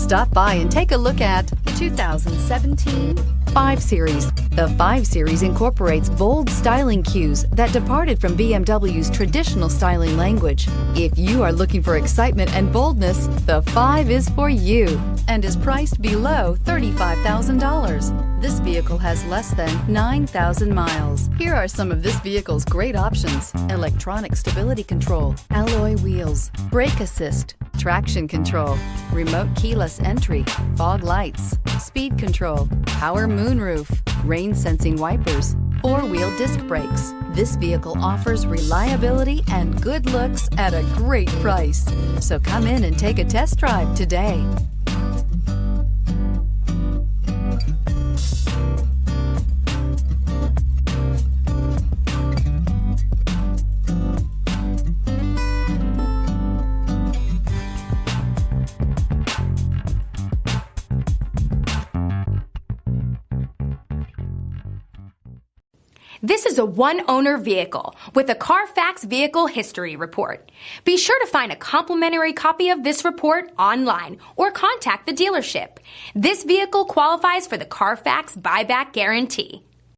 Stop by and take a look at the 2017 5 Series. The 5 Series incorporates bold styling cues that departed from BMW's traditional styling language. If you are looking for excitement and boldness, the 5 is for you and is priced below $35,000. This vehicle has less than 9,000 miles. Here are some of this vehicle's great options: electronic stability control, alloy wheels, brake assist, traction control, remote keyless entry, fog lights, speed control, power moonroof, rain sensing wipers, 4-wheel disc brakes. This vehicle offers reliability and good looks at a great price. So come in and take a test drive today. This is a one-owner vehicle with a Carfax Vehicle History Report. Be sure to find a complimentary copy of this report online or contact the dealership. This vehicle qualifies for the Carfax Buyback Guarantee.